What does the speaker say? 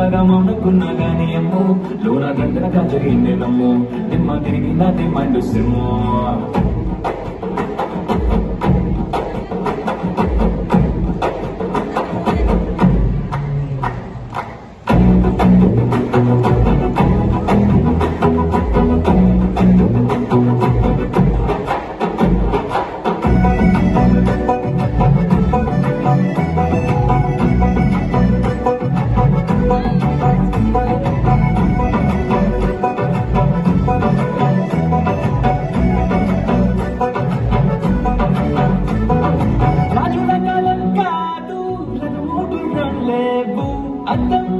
లాగా మౌనకున్నా గానీ అమ్మో లోన గంటనగా జరిగిందే నమ్మో నిమ్మ తిరిగిందా దిమ్మండు సిమ్మో అర్థం